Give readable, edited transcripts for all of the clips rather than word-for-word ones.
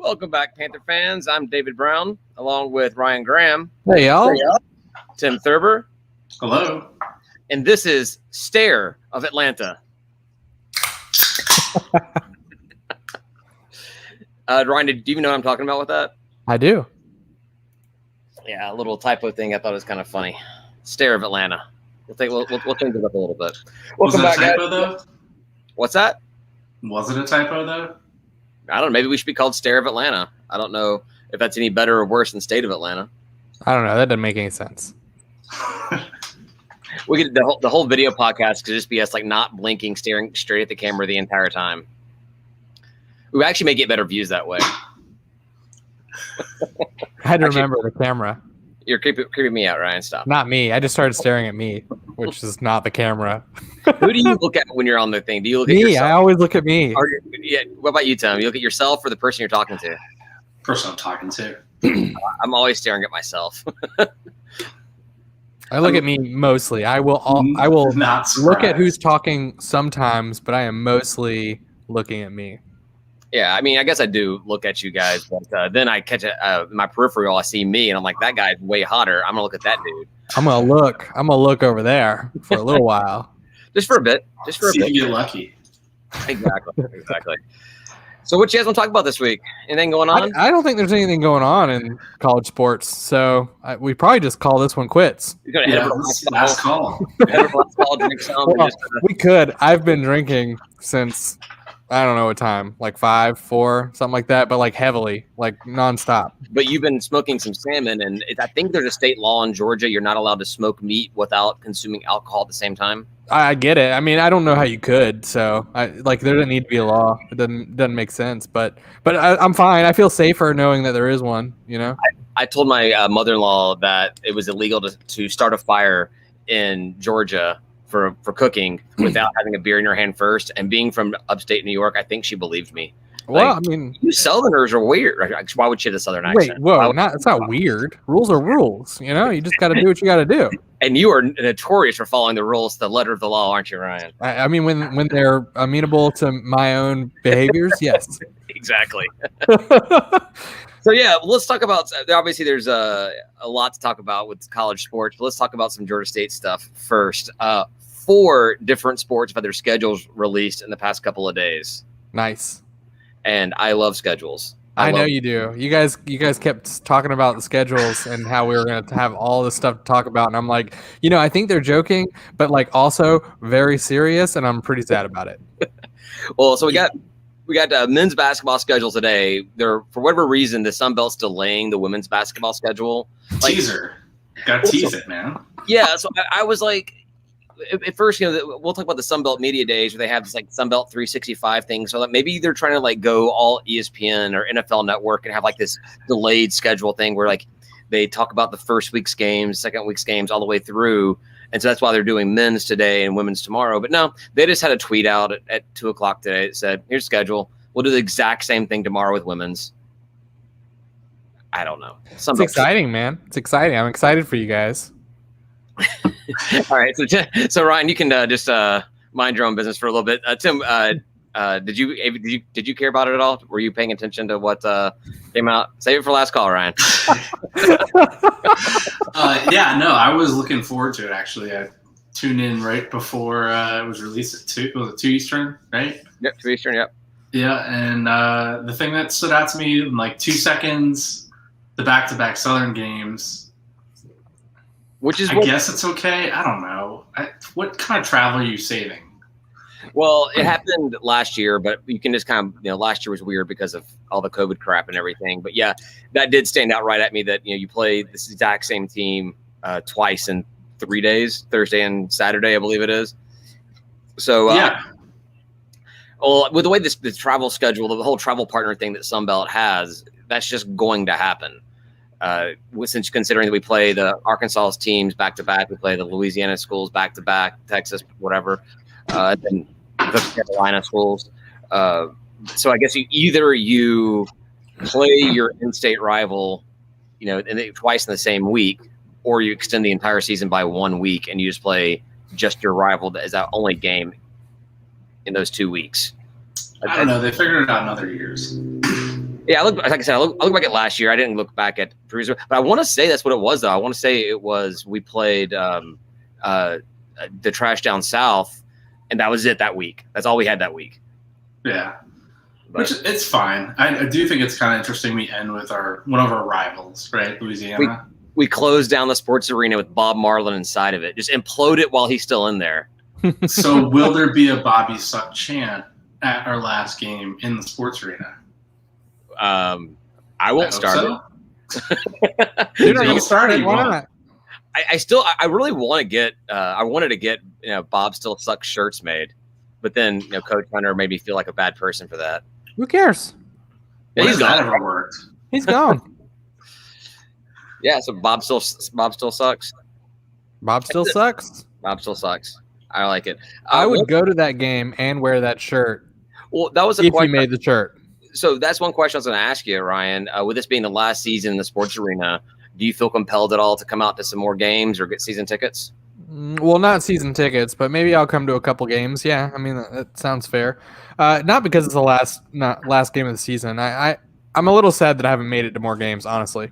Welcome back, Panther fans. I'm David Brown, along with Ryan Graham. Hey, y'all. Tim Thurber. Hello. And this is Stare of Atlanta. Ryan, do you even know what I'm talking about with that? I do. Yeah, a little typo thing I thought was kind of funny. Stare of Atlanta. We'll change it up a little bit. Was Welcome it back, a typo, guys. though? What's that? Was it a typo, though? I don't know. Maybe we should be called Stare of Atlanta. I don't know if that's any better or worse than State of Atlanta. I don't know. That doesn't make any sense. We could the whole video podcast could just be us like not blinking, staring straight at the camera the entire time. We actually may get better views that way. I had to remember the camera. You're creeping me out, Ryan. Stop. Not me. I just started staring at me, which is not the camera. Who do you look at when you're on the thing? Do you look at Me. yourself? I always look at me. Yeah. What about you, Tom? You look at yourself or the person you're talking to? Person I'm talking to. I'm always staring at myself. I look at me mostly. I will Not look at surprised. who's talking sometimes, but I am mostly looking at me. Yeah, I mean, I guess I do look at you guys, but then I catch my peripheral. I see me, and I'm like, that guy's way hotter. I'm gonna look at that dude. I'm gonna look over there for a little while. Just for a bit. Just for a See bit. if you're lucky. Exactly. So what you guys want to talk about this week? Anything going on? I don't think there's anything going on in college sports, so we probably just call this one quits. You're gonna head Yeah, over to this is last call. last call, drink some, and Well, just, we could. I've been drinking since I don't know what time, like 5, 4, something like that, but like heavily, like nonstop. but you've been smoking some salmon, and I think there's a state law in Georgia. You're not allowed to smoke meat without consuming alcohol at the same time. I get it. I mean, I don't know how you could. So, there doesn't need to be a law. It doesn't make sense. But I'm fine. I feel safer knowing that there is one. You know. I told my mother-in-law that it was illegal to start a fire in Georgia for cooking without having a beer in your hand first. And being from upstate New York, I think she believed me. Well, Like, I mean, you Southerners are weird. Why would she have a Southern wait, accent? whoa, it's not weird. Rules are rules. You know, you just got to do what you got to do. And you are notorious for following the rules to the letter of the law, aren't you, Ryan? I mean, when they're amenable to my own behaviors, yes. Exactly. So yeah, let's talk about. Obviously, there's a lot to talk about with college sports, but let's talk about some Georgia State stuff first. 4 different sports have had their schedules released in the past couple of days, Nice. and I love schedules. I know love- you do. You guys kept talking about the schedules and how we were going to have all this stuff to talk about, and I'm like, I think they're joking, but like also very serious, and I'm pretty sad about it. Well, so we got men's basketball schedule today. For whatever reason, the Funbelt's delaying the women's basketball schedule. Teaser. Gotta tease it, man. Yeah, so I was like, at first, we'll talk about the Sunbelt Media Days where they have this like Sunbelt 365 thing. So that maybe they're trying to like go all ESPN or NFL Network and have like this delayed schedule thing where like they talk about the first week's games, second week's games all the way through. And so that's why they're doing men's today and women's tomorrow. But no, they just had a tweet out at 2:00 today that said, here's schedule. We'll do the exact same thing tomorrow with women's. I don't know. It's exciting, man. It's exciting. I'm excited for you guys. All right, so Ryan, you can just mind your own business for a little bit. Tim, did you care about it at all? Were you paying attention to what came out? Save it for last call, Ryan. Yeah, no, I was looking forward to it, actually. I tuned in right before it was released at 2. Was it 2 Eastern, right? Yep, 2 Eastern, yep. Yeah, and the thing that stood out to me in like 2 seconds, the back-to-back Southern games. Which is I guess it's okay. I don't know. What kind of travel are you saving? Well, it happened last year, but you can just kind of, last year was weird because of all the COVID crap and everything. But yeah, that did stand out right at me that, you play this exact same team twice in 3 days, Thursday and Saturday, I believe it is. So, yeah. Well, with the way the travel schedule, the whole travel partner thing that Sunbelt has, that's just going to happen. Since considering that we play the Arkansas teams back to back, we play the Louisiana schools back to back, Texas, whatever, then the Carolina schools. So I guess you play your in-state rival, twice in the same week, or you extend the entire season by 1 week and you just play just your rival as that only game in those 2 weeks. I don't know. They figured it out in other years. Yeah, like I said, I look back at last year. I didn't look back at previous, but I want to say that's what it was, though. I want to say it was we played the Trash Down South, and that was it that week. That's all we had that week. Yeah. But, Which it's fine. I do think it's kind of interesting. We end with one of our rivals, right? Louisiana. We closed down the sports arena with Bob Marlin inside of it. Just implode it while he's still in there. So will there be a Bobby Suck chant at our last game in the sports arena? I won't start it. Dude, Don't start it. Why not? I really want to get. I wanted to get Bob Still Sucks shirts made, but then Coach Hunter made me feel like a bad person for that. Who cares? Yeah, He's that ever worked? He's gone. Yeah, so Bob still sucks. Bob still sucks. Bob still sucks. I like it. I would go to that game and wear that shirt. Well, that was if you made the shirt. So that's one question I was going to ask you, Ryan. With this being the last season in the sports arena, do you feel compelled at all to come out to some more games or get season tickets? Well, not season tickets, but maybe I'll come to a couple games. Yeah, I mean that sounds fair. Not because it's the last game of the season. I'm a little sad that I haven't made it to more games, honestly.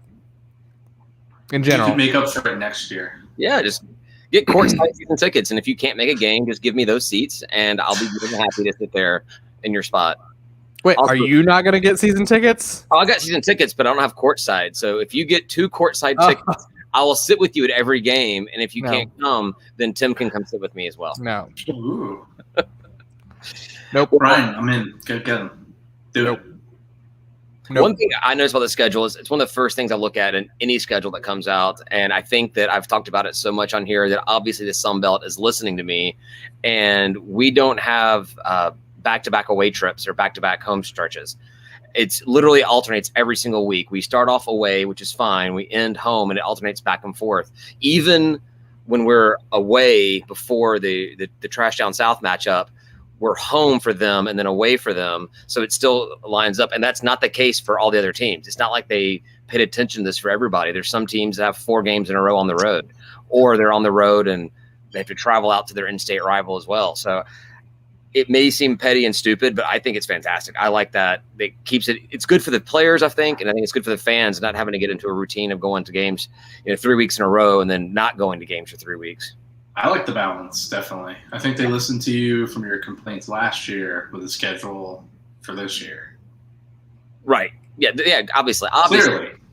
In general, you can make up for it next year. Yeah, just get courtside season tickets, and if you can't make a game, just give me those seats, and I'll be more than happy to sit there in your spot. Wait, also, are you not going to get season tickets? I got season tickets, but I don't have courtside. So if you get 2 courtside tickets, I will sit with you at every game. And if you can't come, then Tim can come sit with me as well. No. Ooh. Nope. Ryan, I'm in. Get him. Do it. Nope. One thing I notice about the schedule is it's one of the first things I look at in any schedule that comes out. And I think that I've talked about it so much on here that obviously the Sun Belt is listening to me. And we don't have back-to-back away trips or back-to-back home stretches. It's literally alternates every single week. We start off away, which is fine. We end home, and it alternates back and forth. Even when we're away before the Trash Down South matchup, we're home for them and then away for them. So it still lines up. And that's not the case for all the other teams. It's not like they paid attention to this for everybody. There's some teams that have 4 games in a row on the road, or they're on the road and they have to travel out to their in-state rival as well. So it may seem petty and stupid, but I think it's fantastic. I like that. It keeps it. It's good for the players, I think, and I think it's good for the fans not having to get into a routine of going to games, 3 weeks in a row and then not going to games for 3 weeks. I like the balance, definitely. I think they listened to you from your complaints last year with the schedule for this year. Right. Yeah. Obviously.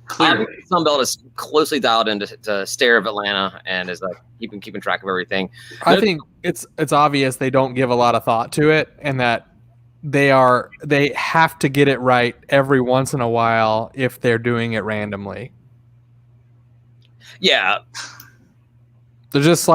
Clearly. Sunbelt is closely dialed into to stare of Atlanta and is like keeping track of everything. I think it's obvious they don't give a lot of thought to it, and that they have to get it right every once in a while if they're doing it randomly. Yeah. They're just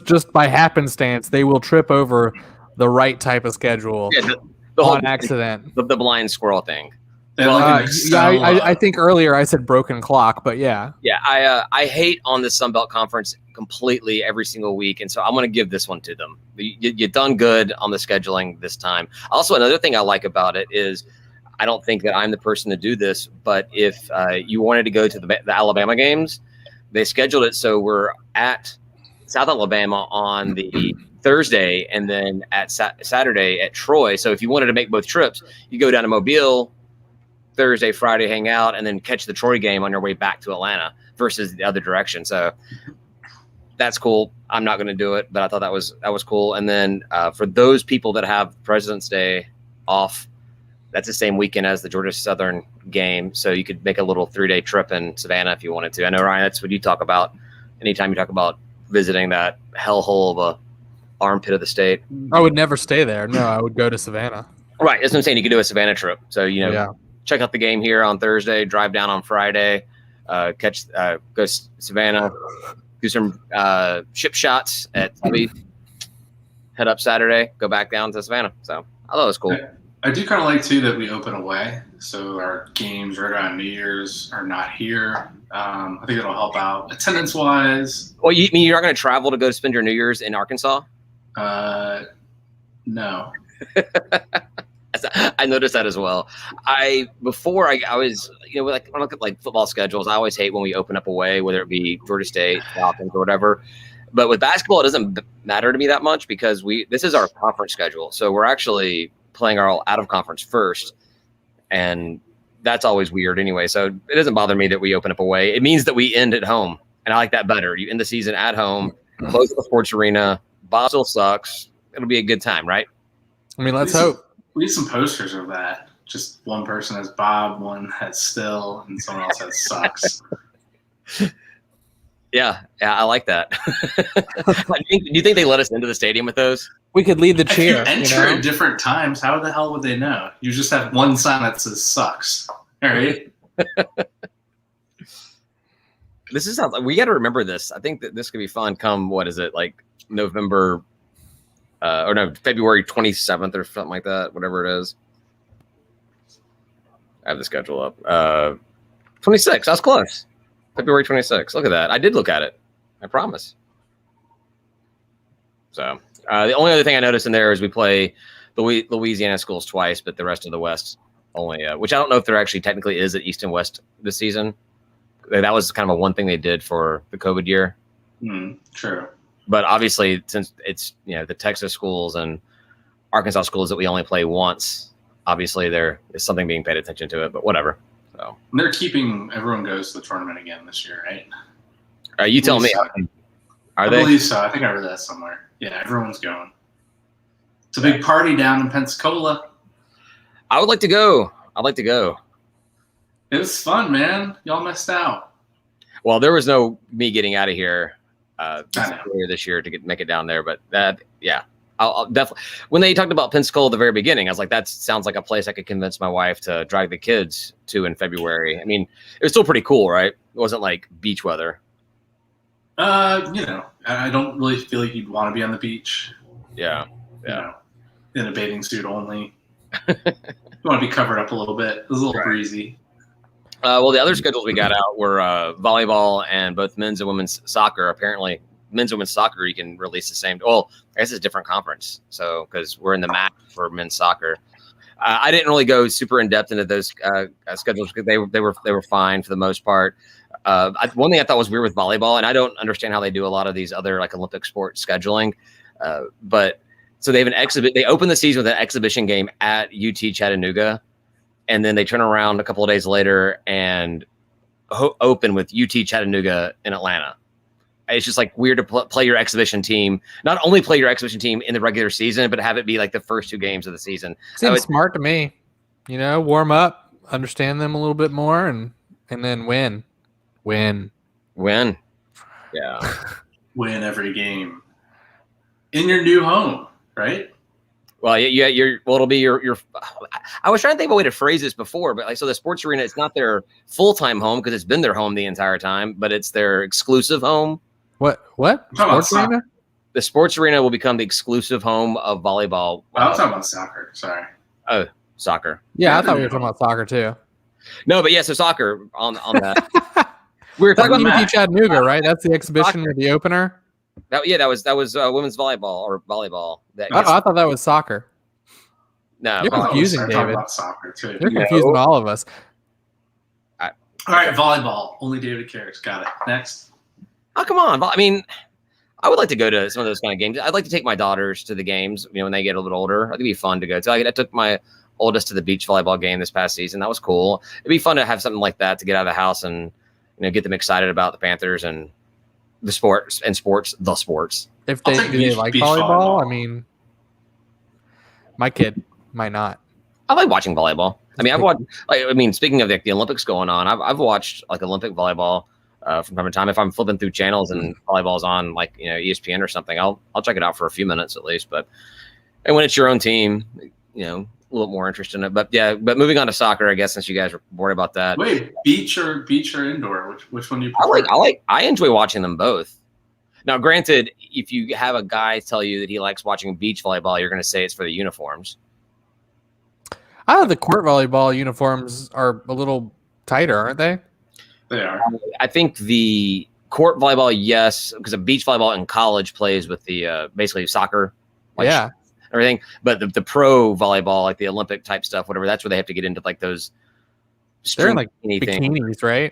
just by happenstance they will trip over the right type of schedule the whole on accident. The blind squirrel thing. I think earlier I said broken clock, but yeah. Yeah, I hate on the Sun Belt Conference completely every single week, and so I'm going to give this one to them. You've done good on the scheduling this time. Also, another thing I like about it is I don't think that I'm the person to do this, but if you wanted to go to the Alabama games, they scheduled it so we're at South Alabama on the Thursday and then at Saturday at Troy. So if you wanted to make both trips, you go down to Mobile Thursday, Friday, hang out, and then catch the Troy game on your way back to Atlanta versus the other direction. So that's cool. I'm not going to do it, but I thought that was cool. And then for those people that have President's Day off, that's the same weekend as the Georgia Southern game. So you could make a little 3-day trip in Savannah if you wanted to. I know, Ryan, that's what you talk about anytime you talk about visiting that hellhole of a armpit of the state. I would never stay there. No, I would go to Savannah. Right. That's what I'm saying. You could do a Savannah trip. So, check out the game here on Thursday, drive down on Friday, go Savannah, do some ship shots at Tubby, head up Saturday, go back down to Savannah. So I thought it was cool. I do kind of like, too, that we open away. So our games right around New Year's are not here. I think it'll help out attendance-wise. Well, you mean you're not going to travel to go spend your New Year's in Arkansas? No. I noticed that as well. Before I was, when I look at like football schedules, I always hate when we open up away, whether it be Georgia State, Falcons, or whatever. But with basketball, it doesn't matter to me that much because this is our conference schedule. So we're actually playing our out of conference first. And that's always weird anyway. So it doesn't bother me that we open up away. It means that we end at home, and I like that better. You end the season at home, close at the sports arena. Bob still sucks. It'll be a good time, right? I mean, let's hope. We need some posters of that. Just one person has Bob, one has Still, and someone else has Sucks. Yeah, I like that. Do you think they let us into the stadium with those? We could lead the If cheer. you enter at different times, how the hell would they know? You just have one sign that says Sucks. All right. This is how we got to remember this. I think that this could be fun. Come, what is it, like November, or no, February 27th or something like that, whatever it is. I have the schedule up. 26. That's close. February 26th. Look at that. I did look at it. I promise. So the only other thing I noticed in there is we play the Louisiana schools twice, but the rest of the West only, which I don't know if there actually technically is at East and West this season. That was kind of a one thing they did for the COVID year. True. But obviously, since it's the Texas schools and Arkansas schools that we only play once, obviously there is something being paid attention to it. But whatever. So they're keeping everyone goes to the tournament again this year, right? You tell me. So. Are they? I believe so. I think I read that somewhere. Yeah, everyone's going. It's a big party down in Pensacola. I would like to go. I'd like to go. It was fun, man. Y'all missed out. Well, there was no me getting out of here earlier this year to make it down there, but I'll definitely. When they talked about Pensacola at the very beginning, I was like, that sounds like a place I could convince my wife to drag the kids to in February. I mean, it was still pretty cool, right? It wasn't like beach weather. I don't really feel like you'd want to be on the beach. Yeah. In a bathing suit only. You want to be covered up a little bit. It was a little breezy. Well, the other schedules we got out were volleyball and both men's and women's soccer. Apparently, men's and women's soccer, you can release the same. Well, I guess it's a different conference. So, because we're in the MAC for men's soccer. I didn't really go super in depth into those schedules because they were fine for the most part. One thing I thought was weird with volleyball, and I don't understand how they do a lot of these other like Olympic sport scheduling. But so they have an exhibit. They open the season with an exhibition game at UT Chattanooga. And then they turn around a couple of days later and open with UT Chattanooga in Atlanta. It's just like weird to play your exhibition team. Not only play your exhibition team in the regular season, but have it be like the first 2 games of the season. Seems smart to me. Warm up, understand them a little bit more, and then win. Yeah. Win every game in your new home, right? Well, it'll be your. I was trying to think of a way to phrase this before, but so the sports arena, it's not their full-time home because it's been their home the entire time, but it's their exclusive home. What? Sports arena? The sports arena will become the exclusive home of volleyball. I'm talking about soccer. Sorry. Oh, soccer. Yeah, I thought we were talking about soccer too. No, but so soccer on that. We were talking about UT Chattanooga, right? That's the exhibition or the opener. That was women's volleyball or volleyball. I thought that was soccer. No, you're confusing, David. About soccer too. You're confusing all of us. All right, volleyball. Only David cares. Got it. Next. Oh, come on. I mean, I would like to go to some of those kind of games. I'd like to take my daughters to the games. When they get a little older, it'd be fun to go to. I took my oldest to the beach volleyball game this past season. That was cool. It'd be fun to have something like that to get out of the house and get them excited about the Panthers and the sports. If they like volleyball, I mean, my kid might not. I like watching volleyball. I mean, I've watched. Speaking of the Olympics going on, I've watched like Olympic volleyball from time to time. If I'm flipping through channels and volleyball's on, like ESPN or something, I'll check it out for a few minutes at least. And when it's your own team, a little more interest in it. But moving on to soccer, I guess, since you guys were worried about that. Wait, beach or indoor? Which one do you prefer? I enjoy watching them both. Now, granted, if you have a guy tell you that he likes watching beach volleyball, you're going to say it's for the uniforms. I thought the court volleyball uniforms are a little tighter, aren't they? They are. I think the court volleyball, yes, because a beach volleyball in college plays with the basically soccer. Everything. But the pro volleyball, like the Olympic type stuff, whatever, that's where they have to get into like those. They're in like bikinis, right?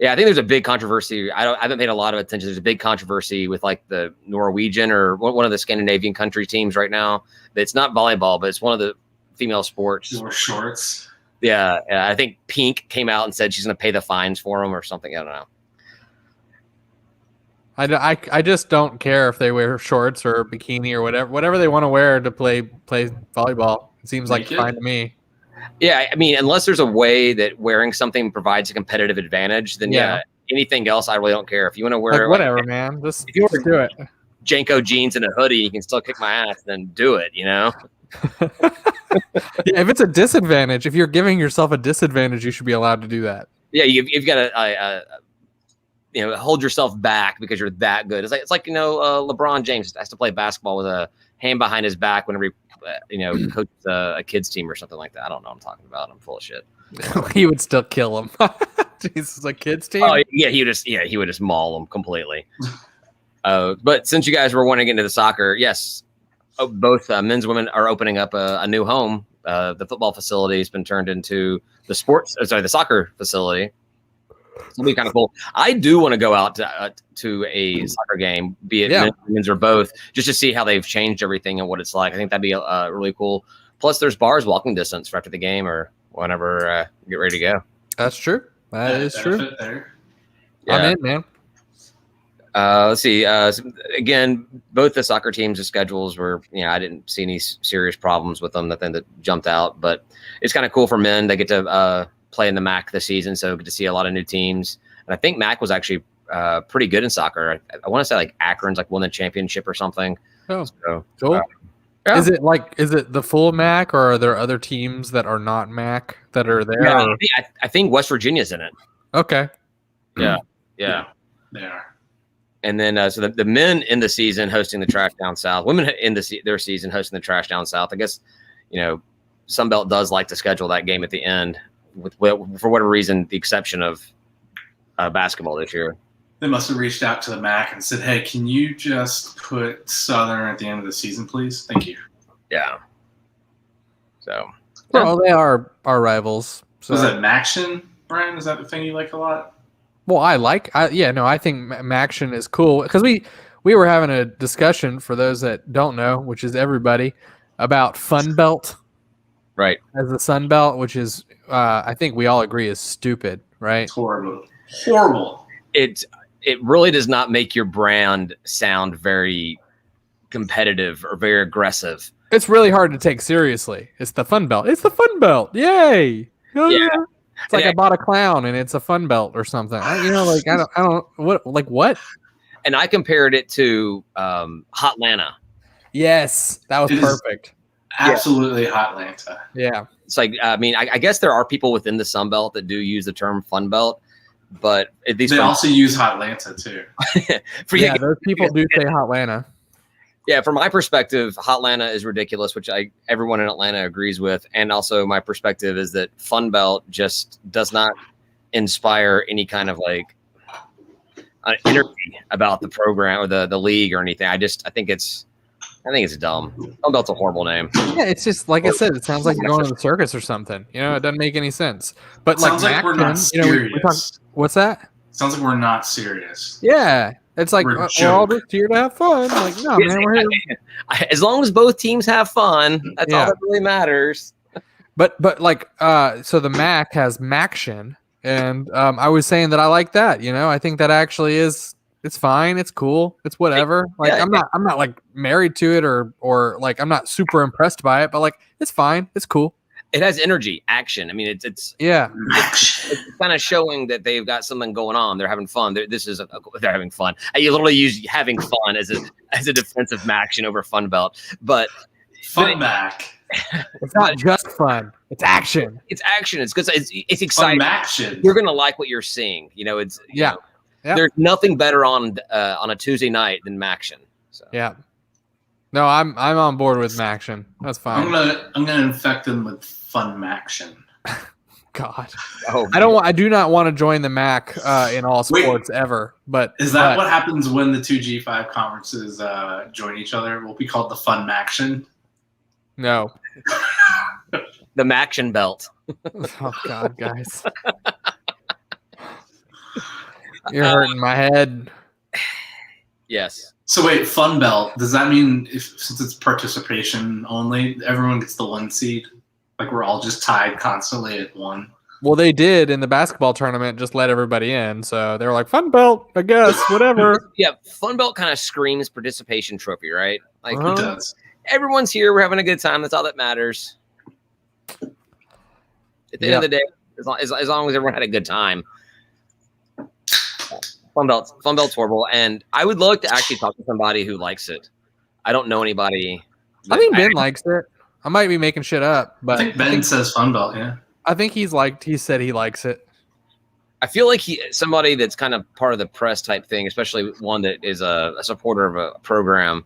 Yeah, I think there's a big controversy. I haven't paid a lot of attention. There's a big controversy with like the Norwegian or one of the Scandinavian country teams right now. It's not volleyball, but it's one of the female sports. Or shorts. Yeah, I think Pink came out and said she's going to pay the fines for them or something. I don't know. I just don't care if they wear shorts or bikini or whatever they want to wear to play volleyball. It seems like fine to me. Yeah, I mean, unless there's a way that wearing something provides a competitive advantage, then anything else I really don't care. If you want to wear whatever, man, just do it. Janko jeans and a hoodie, you can still kick my ass. Then do it. If it's a disadvantage, if you're giving yourself a disadvantage, you should be allowed to do that. Yeah, you've got to hold yourself back because you're that good. It's like LeBron James has to play basketball with a hand behind his back whenever he coaches a kids team or something like that. I don't know what I'm talking about. I'm full of shit. He would still kill him. Jesus, a kids team. Oh yeah, he would just maul them completely. But since you guys were wanting to get into the soccer, yes, both men's and women are opening up a new home. The football facility has been turned into the soccer facility. It'll be kind of cool. I do want to go out to a soccer game, be it men's or both, just to see how they've changed everything and what it's like. I think that'd be really cool. Plus, there's bars walking distance for after the game or whenever you get ready to go. That's true. That is true. Yeah. I'm in, man. Let's see. Again, both the soccer teams' schedules were, I didn't see any serious problems with them. Nothing that jumped out, but it's kind of cool for men. They get to play in the MAC this season, so get to see a lot of new teams. And I think MAC was actually pretty good in soccer. I want to say like Akron's won the championship or something. Oh, so cool. Yeah. Is it the full MAC, or are there other teams that are not MAC that are there? Yeah, I think West Virginia's in it. Okay. Yeah. They are. And then so the men in the season hosting the Trash Down South, women in their season hosting the Trash Down South. I guess Sunbelt does like to schedule that game at the end, for whatever reason, the exception of basketball this year. They must have reached out to the MAC and said, "Hey, can you just put Southern at the end of the season, please? Thank you." Yeah. So. Well, they are our rivals. So. Was that Maction, Brian? Is that the thing you like a lot? Well, I think Maction is cool because we were having a discussion, for those that don't know, which is everybody, about Funbelt. Right. As the Sun Belt, which is, I think we all agree, is stupid, right? It's horrible. It really does not make your brand sound very competitive or very aggressive. It's really hard to take seriously. It's the Fun Belt. It's the Fun Belt. Yay! Yeah. It's like I bought a clown and it's a Fun Belt or something. I don't what? And I compared it to Hotlanta. Yes, that was perfect. Absolutely Hotlanta. Yeah. It's like, I guess there are people within the Sun Belt that do use the term Fun Belt, but they also use Hotlanta too. Those people do say Hotlanta. Yeah, from my perspective, Hotlanta is ridiculous, which everyone in Atlanta agrees with. And also my perspective is that Funbelt just does not inspire any kind of energy about the program or the league or anything. I think it's dumb. Funbelt's a horrible name. Yeah, it's just like I said, it sounds like you're going to the circus or something. It doesn't make any sense. But sounds like we're not serious. What's that? Sounds like we're not serious. Yeah. It's like we're all just here to have fun. Like, no, man, we're here. As long as both teams have fun, that's all that really matters. But so the MAC has Maction, and I was saying that I like that. I think that actually is. It's fine. It's cool. It's whatever. I'm not like married to it or like I'm not super impressed by it, but like it's fine. It's cool. It has energy, action. I mean, it's kind of showing that they've got something going on. They're having fun. They're having fun. You literally use having fun as a defensive Maction over Funbelt, but Fun Mac. It's not just fun. It's action. It's action. It's because it's exciting. Fun action. You're gonna like what you're seeing. There's nothing better on a Tuesday night than Maction. So. Yeah. No, I'm on board with Maction. That's fine. I'm gonna infect them with Fun Maction. God. Oh, I do not want to join the MAC in all sports ever. But is that what happens when the two G5 conferences join each other? Will be called the Fun Maction? No. The Maction belt. Oh God, guys. You're hurting my head. Yes. So wait, Fun Belt, does that mean since it's participation only, everyone gets the 1 seed? Like we're all just tied constantly at 1. Well, they did in the basketball tournament, just let everybody in. So they were like, Funbelt, I guess, whatever. Yeah, Funbelt kind of screams participation trophy, right? Like It does. everyone's here, we're having a good time. That's all that matters. At the end of the day, as long as everyone had a good time. Funbelt's horrible, and I would love to actually talk to somebody who likes it. I don't know anybody. I think Ben likes it. I might be making shit up, but I think Ben says Funbelt, yeah. I think he said he likes it. I feel like somebody that's kind of part of the press type thing, especially one that is a supporter of a program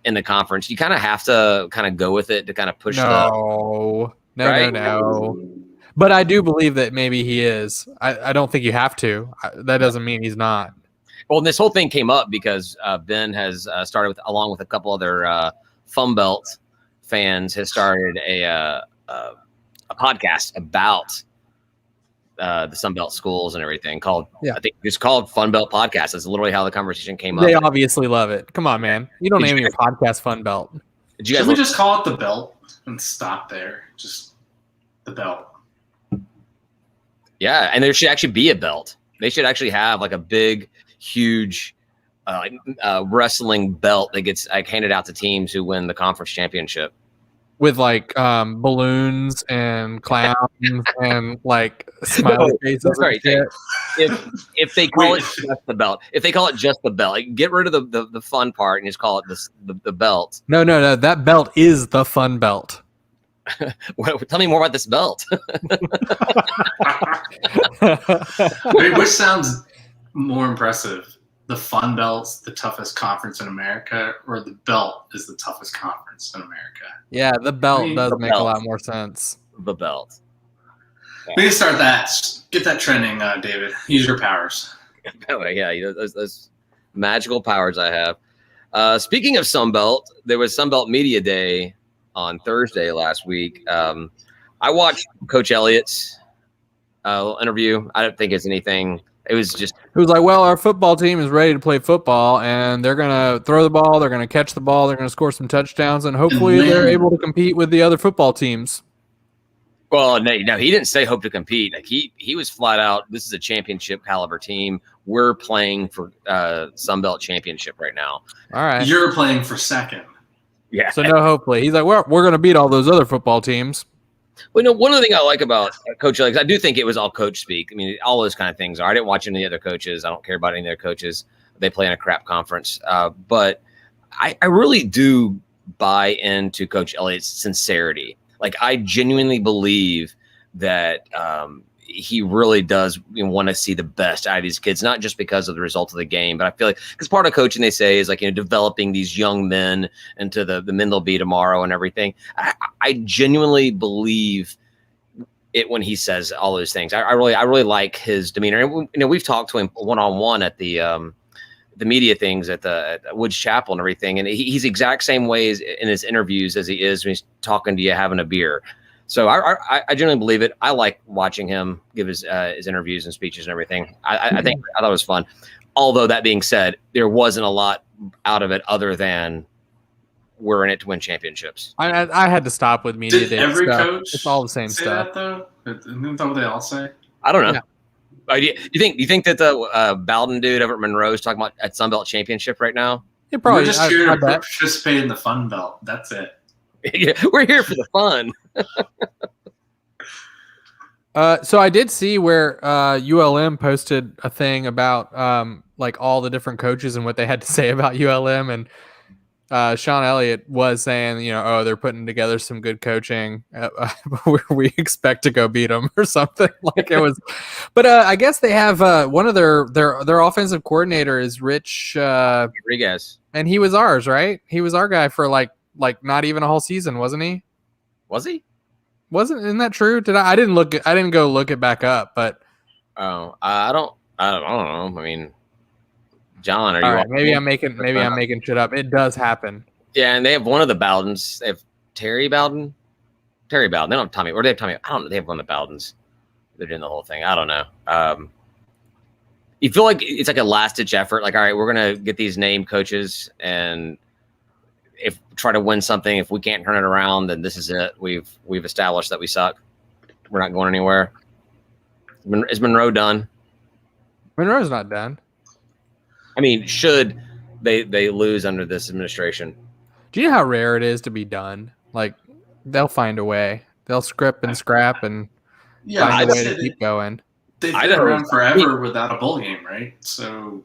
in the conference. You kind of have to kind of go with it to kind of push No. But I do believe that maybe he is. I don't think you have to. That doesn't mean he's not. Well, this whole thing came up because Ben has started along with a couple other Funbelt fans, has started a podcast about the Sunbelt schools and everything called, I think it's called Funbelt Podcast. That's literally how the conversation came up. They obviously love it. Come on, man. You don't name your podcast Funbelt. Should we just call it the Belt and stop there? Just the Belt. Yeah, and there should actually be a belt. They should actually have like a big, huge wrestling belt that gets handed out to teams who win the conference championship. With like balloons and clowns and like smiley faces. If they call it just the belt, like, get rid of the fun part and just call it the belt. No. That belt is the fun belt. Well, tell me more about this belt. Which sounds more impressive? The Fun Belt's the toughest conference in America, or the Belt is the toughest conference in America? Yeah, the belt does make a lot more sense. The belt. We can start that. Get that trending, David. Use your powers. Yeah, those magical powers I have. Speaking of Sunbelt, there was Sunbelt Media Day on Thursday last week. I watched Coach Elliott's interview. I don't think it's anything. It was like, well, our football team is ready to play football, and they're going to throw the ball, they're going to catch the ball, they're going to score some touchdowns, and hopefully they're able to compete with the other football teams. Well, no, he didn't say hope to compete. Like he was flat out, this is a championship caliber team. We're playing for Sunbelt championship right now. All right. You're playing for second. Yeah. So no, hopefully. He's like, well, we're going to beat all those other football teams. Well, one of the things I like about Coach Alex, I do think it was all coach speak. I mean, all those kind of things are. I didn't watch any other coaches. I don't care about any of their coaches. They play in a crap conference. But I really do buy into Coach Elliott's sincerity. Like, I genuinely believe that he really does want to see the best out of these kids, not just because of the result of the game, but I feel like because part of coaching, they say, is like, developing these young men into the men they'll be tomorrow and everything. I genuinely believe it when he says all those things. I really like his demeanor. And, we've talked to him one-on-one at the media things at Woods Chapel and everything. And he's the exact same way in his interviews as he is when he's talking to you, having a beer. So I genuinely believe it. I like watching him give his interviews and speeches and everything. I thought it was fun. Although that being said, there wasn't a lot out of it other than we're in it to win championships. I had to stop with media day. Every stuff. coach, It's all the same say stuff. that though. Isn't that what they all say? I don't know. Yeah. You think that the Bowden dude over at Monroe is talking about at Sunbelt Championship right now? Yeah, probably. We're just here to participate in the Fun Belt. That's it. Yeah, we're here for the fun. So I did see where ULM posted a thing about like all the different coaches and what they had to say about ULM, and Sean Elliott was saying, they're putting together some good coaching. We expect to go beat them or something like it was. But I guess they have one of their offensive coordinator is Rich Rodriguez, and he was ours, right? He was our guy for like not even a whole season, wasn't he? Was he? Isn't that true? I didn't go look it back up, but I don't know. I mean, John, are you? All right, maybe I'm making shit up. It does happen. Yeah, and they have one of the Bowdens. They have Terry Bowden. They don't have Tommy. Or they have Tommy. I don't know. They have one of the Bowdens. They're doing the whole thing. I don't know. You feel like it's like a last ditch effort. Like, all right, we're gonna get these named coaches, and if try to win something. If we can't turn it around, then this is it. We've established that we suck. We're not going anywhere. Is Monroe done? Monroe's not done. I mean, should they lose under this administration? Do you know how rare it is to be done? Like, they'll find a way. They'll script and scrap and find a way to keep going. They've been around forever without a bowl game, right? So,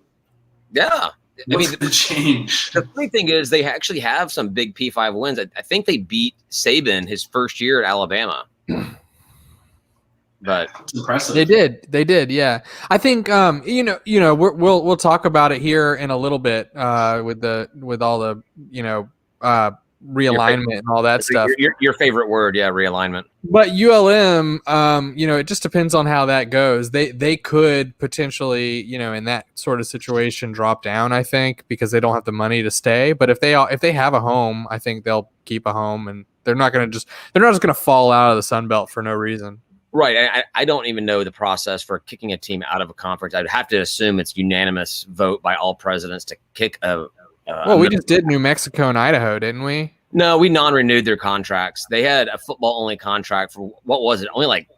yeah. What's the change? The funny thing is they actually have some big P5 wins. I think they beat Saban his first year at Alabama. But it's impressive. They did. Yeah. I think we'll talk about it here in a little bit with all the realignment and all that stuff. Your favorite word, yeah, realignment. But ULM, it just depends on how that goes. They could potentially, in that sort of situation, drop down. I think because they don't have the money to stay. But if they have a home, I think they'll keep a home, and they're not just going to fall out of the Sun Belt for no reason. Right. I don't even know the process for kicking a team out of a conference. I'd have to assume it's unanimous vote by all presidents to kick a. Well, we just did New Mexico and Idaho, didn't we? No, we non-renewed their contracts. They had a football-only contract for, what was it, only like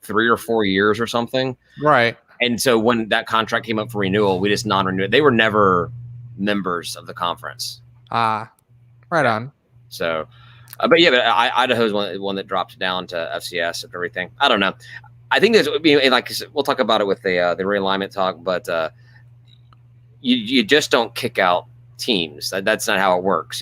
3 or 4 years or something. Right. And so when that contract came up for renewal, we just non-renewed. They were never members of the conference. Right on. So, but Idaho's one that dropped down to FCS and everything. I don't know. I think there's, like we'll talk about it with the realignment talk, but you just don't kick out teams. That's not how it works,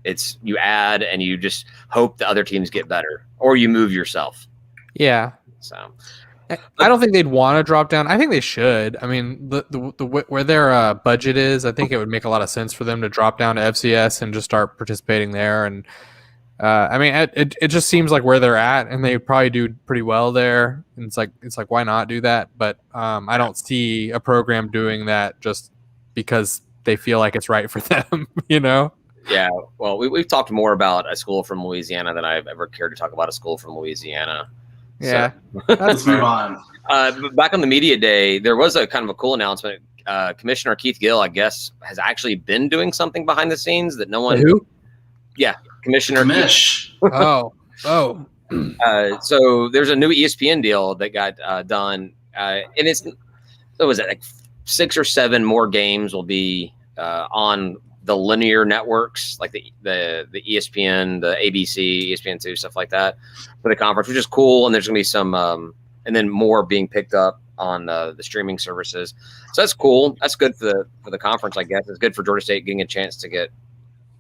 It's you add and you just hope the other teams get better, or you move yourself. Yeah. So I don't think they'd want to drop down. I think they should. I mean, the where their budget is, I think it would make a lot of sense for them to drop down to FCS and just start participating there. And it just seems like where they're at, and they probably do pretty well there. And it's like why not do that? But I don't see a program doing that just because they feel like it's right for them. Yeah, well, we've talked more about a school from Louisiana than I've ever cared to talk about a school from Louisiana. Yeah. So, let's move on. Back on the media day, there was a kind of a cool announcement. Commissioner Keith Gill, I guess, has actually been doing something behind the scenes that no one. Who? Yeah, Commissioner. Oh. So there's a new ESPN deal that got done, and what was it, like 6 or 7 more games will be on the linear networks, like the ESPN, the ABC, ESPN2, stuff like that for the conference, which is cool. And there's going to be some, and then more being picked up on the streaming services. So that's cool. That's good for the conference, I guess. It's good for Georgia State getting a chance to get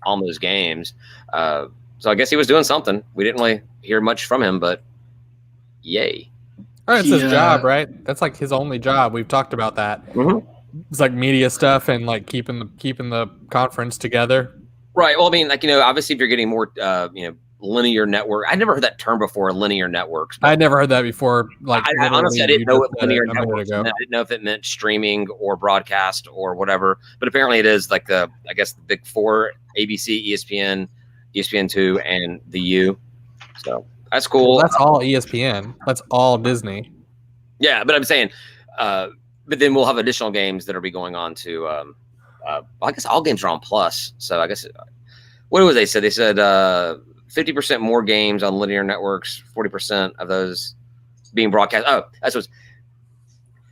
on those games. So I guess he was doing something. We didn't really hear much from him, but yay. Oh, it's his job, right? That's like his only job. We've talked about that. Mm-hmm. It's like media stuff and like keeping the conference together. Right. Well, I mean, obviously if you're getting more, linear network. I never heard that term before, linear networks. I never heard that before. Like I honestly, I didn't know what linear networks meant. I didn't know if it meant streaming or broadcast or whatever. But apparently it is like the big 4, ABC, ESPN, ESPN2, and the U. So that's cool. Well, that's all ESPN. That's all Disney. Yeah, but I'm saying, but then we'll have additional games that will be going on to, I guess all games are on Plus. So I guess, what was they said? They said 50% more games on linear networks, 40% of those being broadcast. Oh, that's what's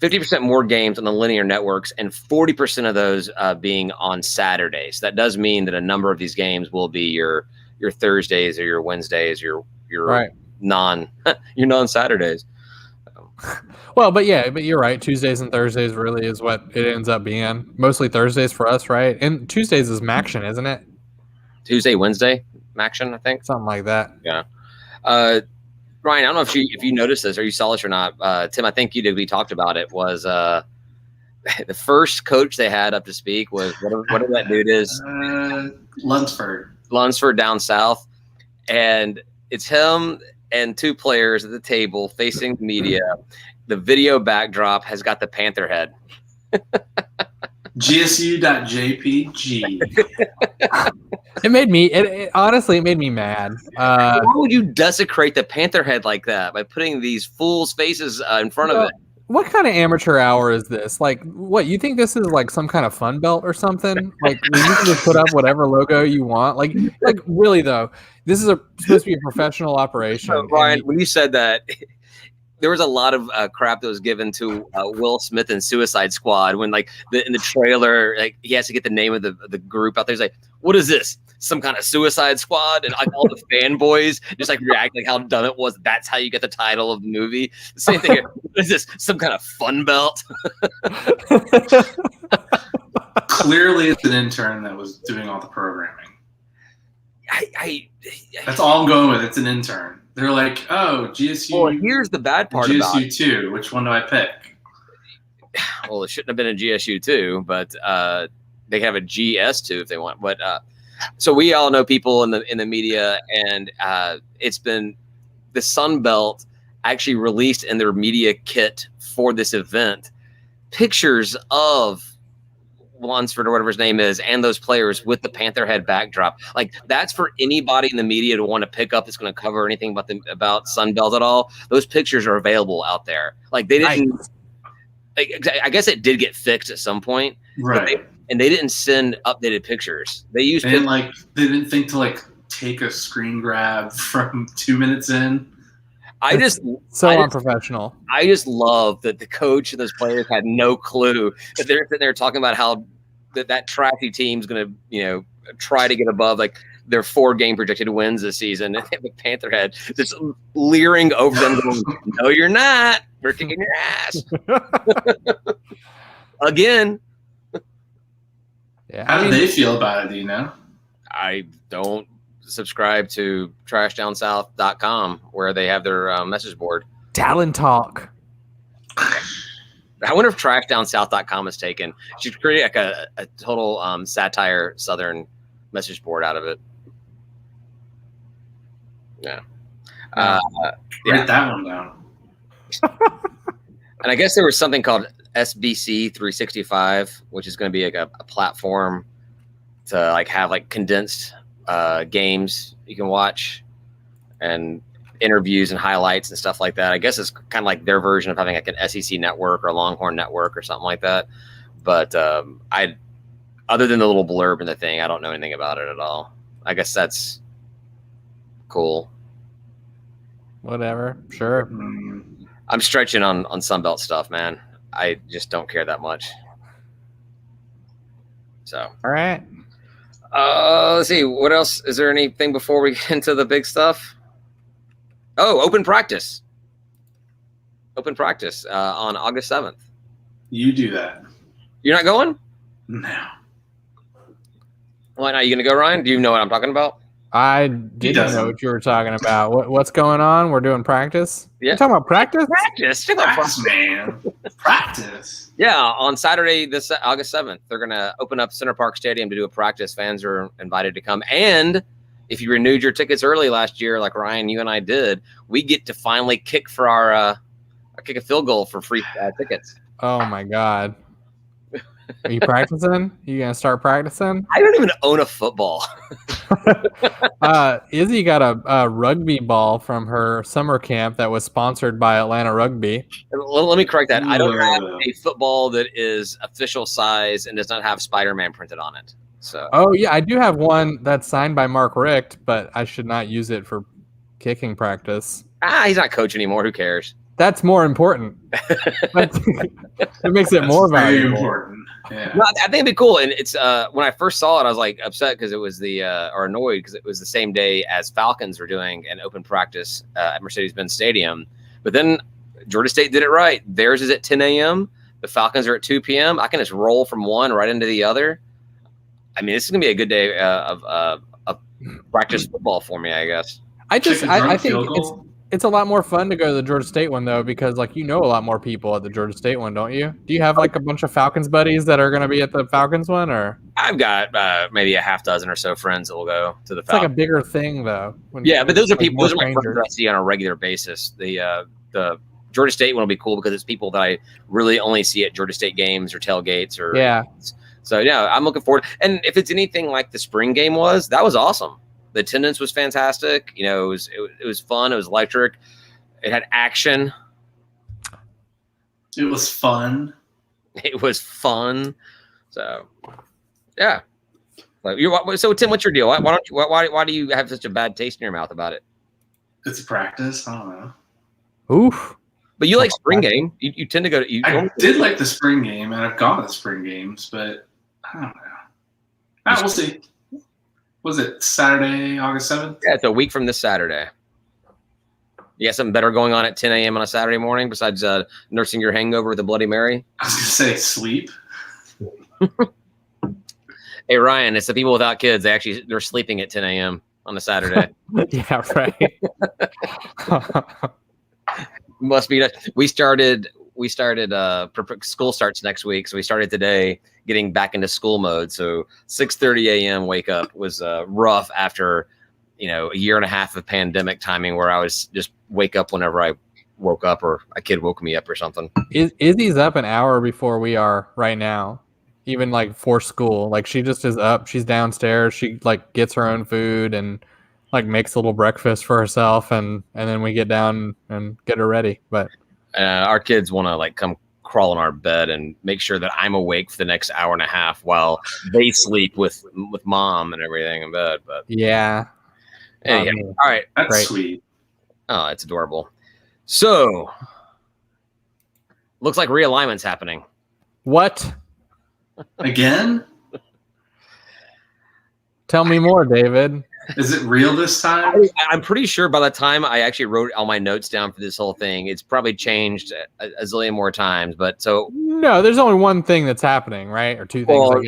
50% more games on the linear networks and 40% of those being on Saturdays. That does mean that a number of these games will be your Thursdays or your Wednesdays, your right. your non-Saturdays. Well, but you're right. Tuesdays and Thursdays really is what it ends up being. Mostly Thursdays for us, right? And Tuesdays is Maction, isn't it? Tuesday, Wednesday, Maction, I think. Something like that. Yeah. Ryan, I don't know if you noticed this or you saw this or not. Tim, I think you did. We talked about it. Was the first coach they had up to speak was whatever that dude is. Lunsford down south, and it's him and 2 players at the table facing the media. The video backdrop has got the Panther head. GSU.jpg. Honestly, it made me mad. Why would you desecrate the Panther head like that by putting these fools' faces in front of it? What kind of amateur hour is this? Like, what, you think this is like some kind of Funbelt or something? Like, where you can just put up whatever logo you want? Like really though, this is supposed to be a professional operation. So, Ryan, when you said that, there was a lot of crap that was given to Will Smith and Suicide Squad when, like, in the trailer, like, he has to get the name of the group out there. He's like, "What is this? Some kind of Suicide Squad?" And like all the fanboys just like react like how dumb it was. That's how you get the title of the movie. The same thing. What is this? Some kind of Funbelt? Clearly, it's an intern that was doing all the programming. That's all I'm going with. It's an intern. They're like, "Oh, GSU." Well, here's the bad part about it. GSU 2. Which one do I pick? Well, it shouldn't have been a GSU 2, but they have a GS2 if they want. But so we all know people in the media, and it's been the Sun Belt actually released in their media kit for this event pictures of Lunsford or whatever his name is and those players with the Panther head backdrop. Like, that's for anybody in the media to want to pick up that's going to cover anything about Sun Belt at all. Those pictures are available out there. Like, they didn't I guess it did get fixed at some point, right? And they didn't send updated pictures. They used they didn't think to like take a screen grab from 2 minutes in. Unprofessional. I just love that the coach and those players had no clue that they're sitting there talking about how that trashy team's going to, try to get above like their 4-game projected wins this season. And the Panther head just leering over them, going, "No, you're not. We're kicking your ass again." Yeah. How do they feel about it? Do you know? I don't subscribe to trashdownSouth.com where they have their message board. Talon Talk. I wonder if trashdownsouth.com is taken. She created like a total satire Southern message board out of it. Yeah. Write that one down. And I guess there was something called SBC 365, which is going to be like a platform to like have like condensed games you can watch and interviews and highlights and stuff like that. I guess it's kind of like their version of having like an SEC network or a Longhorn network or something like that. But other than the little blurb in the thing, I don't know anything about it at all. I guess that's cool. Whatever. Sure. I'm stretching on Sunbelt stuff, man. I just don't care that much. So, all right. Let's see. What else? Is there anything before we get into the big stuff? Oh, open practice. Open practice on August 7th. You do that. You're not going? No. Why not? You going to go, Ryan? Do you know what I'm talking about? I didn't know what you were talking about. What's going on? We're doing practice? Yeah. You're talking about practice? Practice, man. Practice. Yeah, on Saturday, this August 7th, they're going to open up Center Park Stadium to do a practice. Fans are invited to come. And if you renewed your tickets early last year, like Ryan, you and I did, we get to finally kick for our kick a field goal for free tickets. Oh, my God. Are you practicing? You going to start practicing? I don't even own a football. Izzy got a rugby ball from her summer camp that was sponsored by Atlanta Rugby. Let me correct that. I don't have a football that is official size and does not have Spider-Man printed on it. So. Oh, yeah. I do have one that's signed by Mark Richt, but I should not use it for kicking practice. He's not coach anymore. Who cares? That's more important. It makes it more valuable. Important. Yeah. No, I think it'd be cool. And it's when I first saw it, I was like upset because it was or annoyed because it was the same day as Falcons were doing an open practice at Mercedes-Benz Stadium. But then Georgia State did it right. Theirs is at 10 a.m. The Falcons are at 2 p.m. I can just roll from one right into the other. I mean, this is gonna be a good day of practice football for me, I guess. I think it's a lot more fun to go to the Georgia State one though, because like a lot more people at the Georgia State one, don't you? Do you have like a bunch of Falcons buddies that are going to be at the Falcons one, or? I've got maybe a half dozen or so friends that will go to the Falcons. It's like a bigger thing though. But those are people. Those are my friends that I see on a regular basis. The Georgia State one will be cool because it's people that I really only see at Georgia State games or tailgates or. Yeah. So yeah, I'm looking forward. And if it's anything like the spring game was, that was awesome. The attendance was fantastic. It was fun. It was electric. It had action. It was fun. It was fun. So, yeah. So Tim, what's your deal? Why do you have such a bad taste in your mouth about it? It's practice. I don't know. Oof. But you like spring game. You tend to go to. I did like the spring game, and I've gone to the spring games, but I don't know. We'll see. Was it Saturday, August 7th? Yeah, it's a week from this Saturday. You got something better going on at 10 a.m. on a Saturday morning besides nursing your hangover with a Bloody Mary? I was going to say sleep. Hey, Ryan, it's the people without kids. They're sleeping at 10 a.m. on a Saturday. Yeah, right. Must be. We started. School starts next week, so we started today getting back into school mode. So 6:30 a.m. wake up was rough after a year and a half of pandemic timing, where I was just wake up whenever I woke up or a kid woke me up or something. Izzy's up an hour before we are right now, even like for school. Like she just is up. She's downstairs. She like gets her own food and like makes a little breakfast for herself, and then we get down and get her ready. But our kids want to like come crawl in our bed and make sure that I'm awake for the next hour and a half while they sleep with mom and everything in bed. But yeah. Anyhow, all right, that's great. Sweet. Oh, it's adorable. So looks like realignment's happening. What? Again? Tell me more, David. Is it real this time? I'm pretty sure by the time I actually wrote all my notes down for this whole thing, it's probably changed a zillion more times. But no, there's only one thing that's happening, right? Or two things.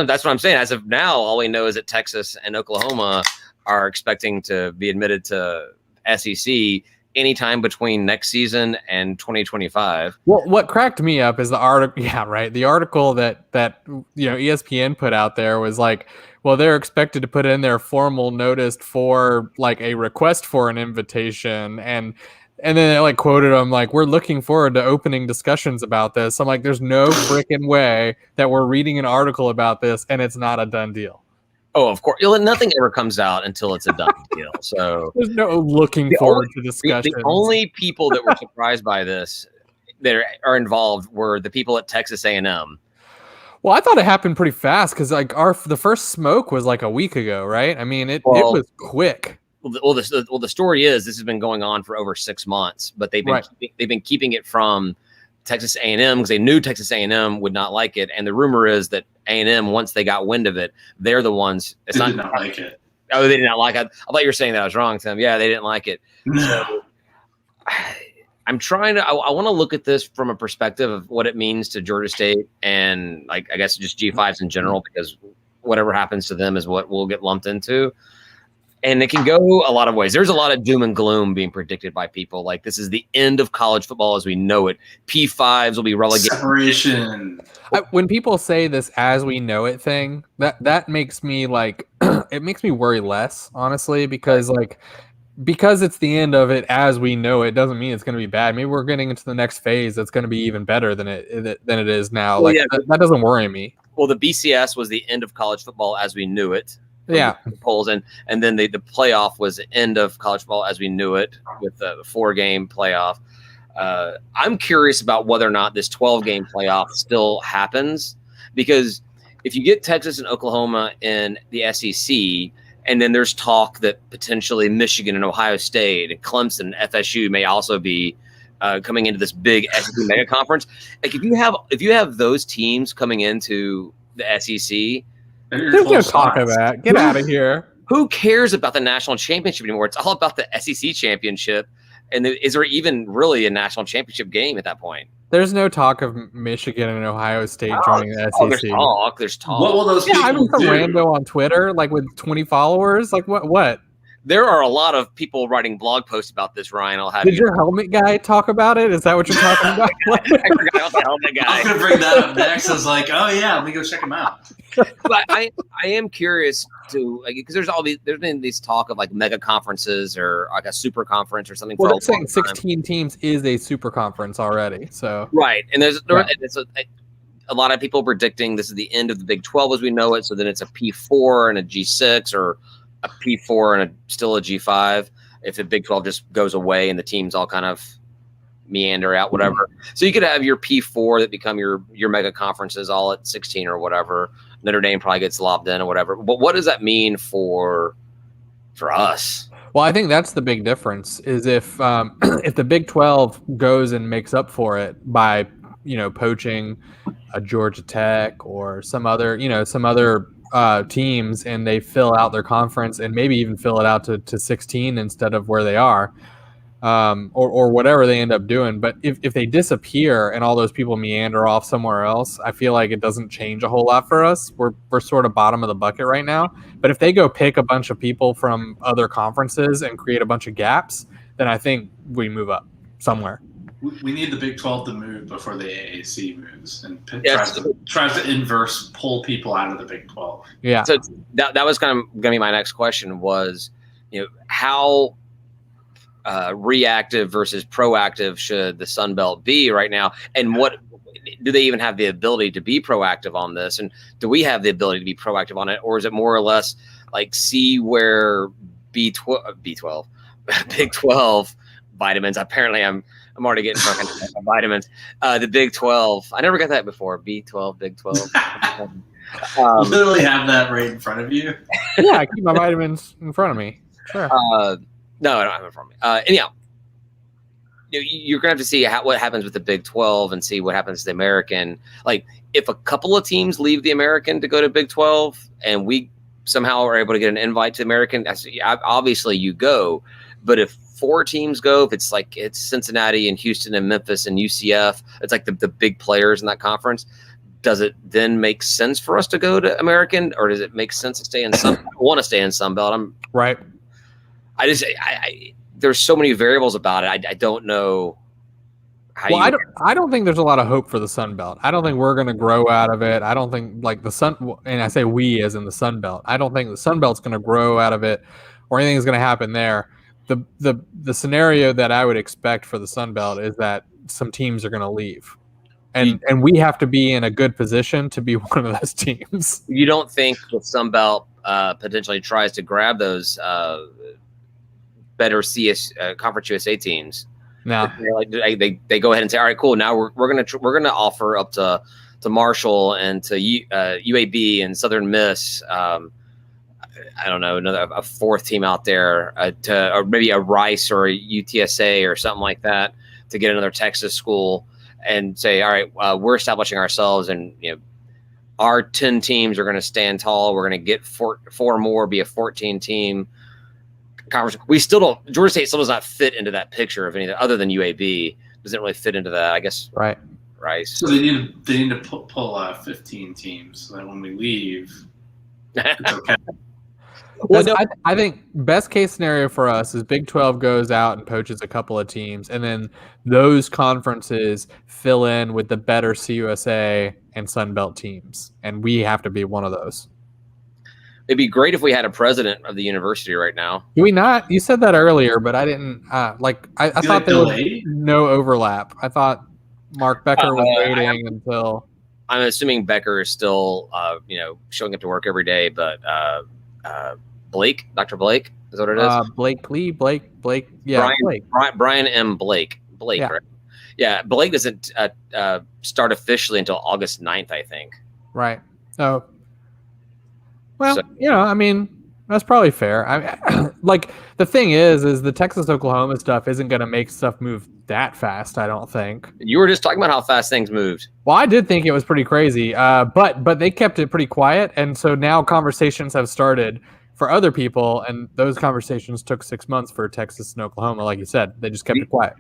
That's what I'm saying. As of now, all we know is that Texas and Oklahoma are expecting to be admitted to SEC anytime between next season and 2025. Well, what cracked me up is the article. Yeah, right. The article that ESPN put out there was like, well, they're expected to put in their formal notice for like a request for an invitation, and then they like quoted them like, we're looking forward to opening discussions about this. I'm like, there's no freaking way that we're reading an article about this and it's not a done deal. Oh, of course. Nothing ever comes out until it's a done deal. So there's no looking forward to discussions. The only people that were surprised by this that are involved were the people at Texas A&M. Well, I thought it happened pretty fast because like the first smoke was like a week ago, right? I mean, it was quick. Well, the story is this has been going on for over 6 months, but they've been keeping it from Texas A&M because they knew Texas A&M would not like it, and the rumor is that A&M, once they got wind of it, they're the ones. They did not like it. Oh, they did not like it. I thought you were saying that I was wrong, Tim. Yeah, they didn't like it. No. So, I'm trying to. I want to look at this from a perspective of what it means to Georgia State and like I guess just G5s in general, because whatever happens to them is what we'll get lumped into. And it can go a lot of ways. There's a lot of doom and gloom being predicted by people. Like this is the end of college football as we know it. P5s will be relegated. Separation. When people say this as we know it thing, that makes me like it makes me worry less, honestly, because it's the end of it as we know it doesn't mean it's going to be bad. Maybe we're getting into the next phase that's going to be even better than it is now. Well, that doesn't worry me. Well, the BCS was the end of college football as we knew it. Yeah, polls and then the playoff was the end of college football as we knew it with the 4-game playoff. I'm curious about whether or not this 12-game playoff still happens, because if you get Texas and Oklahoma in the SEC, and then there's talk that potentially Michigan and Ohio State and Clemson and FSU may also be coming into this big SEC mega conference. Like if you have those teams coming into the SEC. There's no talk of that. Get out of here. Who cares about the national championship anymore? It's all about the SEC championship. And is there even really a national championship game at that point? There's no talk of Michigan and Ohio State joining the SEC. There's talk. What will those people do? I'm some rando on Twitter, like with 20 followers. Like what? There are a lot of people writing blog posts about this, Ryan. Did your helmet guy talk about it? Is that what you're talking about? I forgot about the helmet guy. I was going to bring that up next. I was like, oh yeah, let me go check him out. But I am curious to, because there's been these talk of like mega conferences or like a super conference or something. Well, they're saying 16 teams is a super conference already. So right, and it's a lot of people predicting this is the end of the Big 12 as we know it. So then it's a P4 and a G6, or a P4 and still a G5. If the Big 12 just goes away and the teams all kind of meander out, whatever. So you could have your P4 that become your mega conferences all at 16 or whatever. Notre Dame probably gets lobbed in or whatever. But what does that mean for us? Well, I think that's the big difference is if if the Big 12 goes and makes up for it by, poaching a Georgia Tech or some other teams, and they fill out their conference and maybe even fill it out to 16 instead of where they are, or whatever they end up doing. But if they disappear and all those people meander off somewhere else, I feel like it doesn't change a whole lot for us. We're sort of bottom of the bucket right now. But if they go pick a bunch of people from other conferences and create a bunch of gaps, then I think we move up somewhere. We need the Big 12 to move before the AAC moves and tries to inverse pull people out of the Big 12. Yeah. So that was kind of going to be my next question was, how reactive versus proactive should the Sun Belt be right now? And what do they even have the ability to be proactive on this? And do we have the ability to be proactive on it? Or is it more or less like see where Big 12 vitamins, apparently I'm already getting drunk on vitamins. The Big 12, I never got that before. B12, Big 12. Literally have that right in front of you. Yeah, I keep my vitamins in front of me. Sure. No, I don't have it in front of me. Anyhow, you're going to have to see what happens with the Big 12 and see what happens to the American. Like, if a couple of teams leave the American to go to Big 12 and we somehow are able to get an invite to the American, obviously you go. But if 4 teams go, if it's like it's Cincinnati and Houston and Memphis and UCF, it's like the big players in that conference, does it then make sense for us to go to American, or does it make sense to stay in Sun? I want to stay in Sun Belt. Right. There's so many variables about it. I don't know how. Well, I don't think there's a lot of hope for the Sun Belt. I don't think we're going to grow out of it. I don't think and I say we as in the Sun Belt. I don't think the Sun Belt's going to grow out of it, or anything is going to happen there. The scenario that I would expect for the Sun Belt is that some teams are going to leave. And we have to be in a good position to be one of those teams. You don't think the Sun Belt potentially tries to grab those better Conference USA teams? No. They go ahead and say, all right, cool. Now we're gonna offer up to Marshall and to UAB and Southern Miss. I don't know, a 4th team out there or maybe a Rice or a UTSA or something like that to get another Texas school and say, all right, we're establishing ourselves, and our 10 teams are going to stand tall. We're going to get 4 more, be a 14 team conference. Georgia State still does not fit into that picture of anything other than UAB. Doesn't really fit into that, I guess. Right. Rice. So they need to pull 15 teams so that when we leave, it's okay. Well, I think best case scenario for us is Big 12 goes out and poaches a couple of teams, and then those conferences fill in with the better CUSA and Sun Belt teams, and we have to be one of those. It'd be great if we had a president of the university right now. Do we not? You said that earlier, but I didn't. I thought there was no overlap. I thought Mark Becker was waiting until. I'm assuming Becker is still, showing up to work every day, but Blake, Dr. Blake, is what it is? Blake. Yeah, Brian M. Blake, yeah. Right? Yeah, Blake doesn't start officially until August 9th, I think. Right. Oh. Well, that's probably fair. Like, the thing is the Texas-Oklahoma stuff isn't going to make stuff move that fast, I don't think. You were just talking about how fast things moved. Well, I did think it was pretty crazy, but they kept it pretty quiet, and so now conversations have started for other people, and those conversations took 6 months for Texas and Oklahoma. Like you said, they just kept it quiet.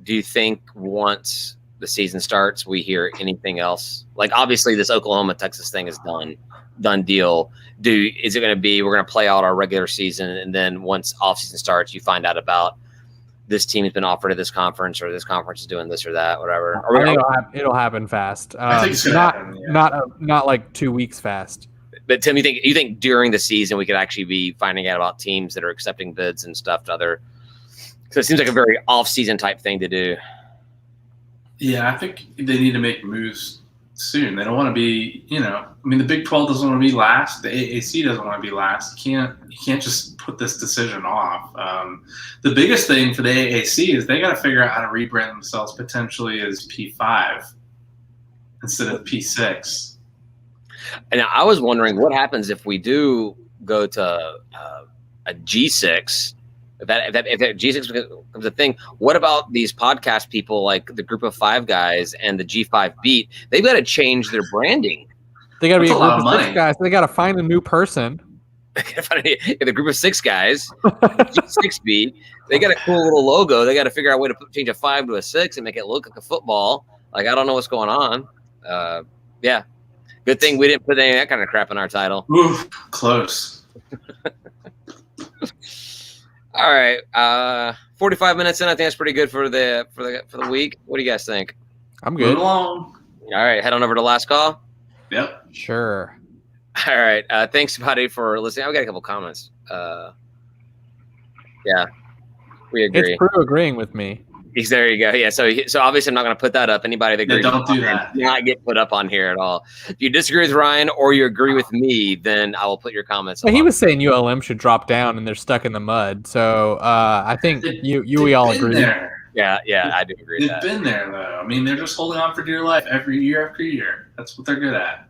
Do you think once the season starts, we hear anything else? Like, obviously, this Oklahoma-Texas thing is done deal. Is it going to be we're going to play out our regular season, and then once offseason starts, you find out about this team has been offered at this conference, or this conference is doing this or that, whatever? It'll happen fast. I think it's not like 2 weeks fast. But Tim, you think during the season we could actually be finding out about teams that are accepting bids and stuff to other? So it seems like a very off-season type thing to do. Yeah, I think they need to make moves soon. They don't want to be, the Big 12 doesn't want to be last. The AAC doesn't want to be last. You can't just put this decision off. The biggest thing for the AAC is they got to figure out how to rebrand themselves potentially as P5 instead of P6. And I was wondering what happens if we do go to a G6. If G6 becomes a thing, what about these podcast people like the Group of Five guys and the G5 Beat? They've got to change their branding. They got to be a That's a lot group of of 6 money. guys. They got to find a new person. The Group of 6 guys, G6 Beat, they got a cool little logo. They got to figure out a way to change a 5 to a 6 and make it look like a football. Like, I don't know what's going on. Yeah. Good thing we didn't put any of that kind of crap in our title. Oof, close. All right, 45 minutes in. I think that's pretty good for the week. What do you guys think? I'm Move good. along. All right, head on over to last call. Yep. Sure. All right, thanks, buddy, for listening. I've got a couple comments. Yeah, we agree. It's Prue agreeing with me. There you go. Yeah, so obviously I'm not going to put that up. Anybody that agrees, don't do that. Not get put up on here at all. If you disagree with Ryan or you agree with me, then I will put your comments. Well, he was saying ULM should drop down and they're stuck in the mud. So I think we all agree. There. Yeah, I do agree with that. They've been there, though. I mean, they're just holding on for dear life every year after year. That's what they're good at.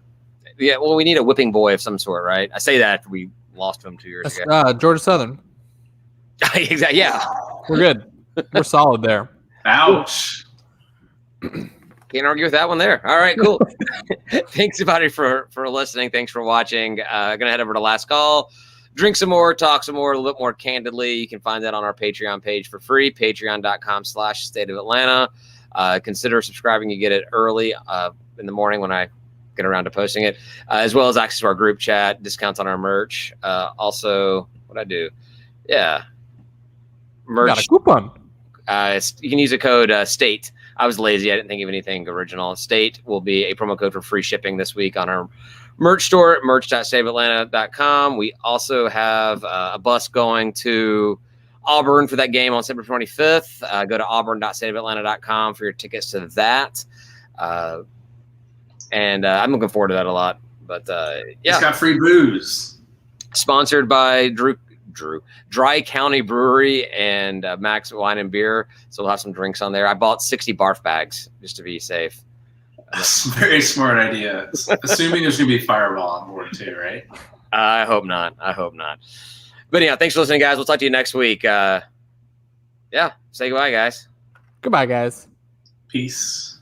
Yeah, well, we need a whipping boy of some sort, right? I say that after we lost to him 2 years ago. Georgia Southern. Exactly. Yeah. We're good. We're solid there. Ouch. Can't argue with that one there. All right, cool. Thanks, everybody, for listening. Thanks for watching. Going to head over to Last Call, drink some more, talk some more, a little bit more candidly. You can find that on our Patreon page for free, patreon.com/State of Atlanta. Consider subscribing. You get it early in the morning when I get around to posting it, as well as access to our group chat, discounts on our merch. Also, what I do? Yeah. Merch. Got a coupon. You can use a code STATE. I was lazy. I didn't think of anything original. STATE will be a promo code for free shipping this week on our merch store at merch.stateofatlanta.com. We also have a bus going to Auburn for that game on September 25th. Go to auburn.stateofatlanta.com for your tickets to that. And I'm looking forward to that a lot. But yeah. It's got free booze. Sponsored by Dry County Brewery and Max Wine and Beer. So we'll have some drinks on there. I bought 60 barf bags just to be safe. That's a very smart idea. Assuming there's going to be Fireball on board too, right? I hope not. But yeah, thanks for listening, guys. We'll talk to you next week. Yeah, say goodbye, guys. Goodbye, guys. Peace.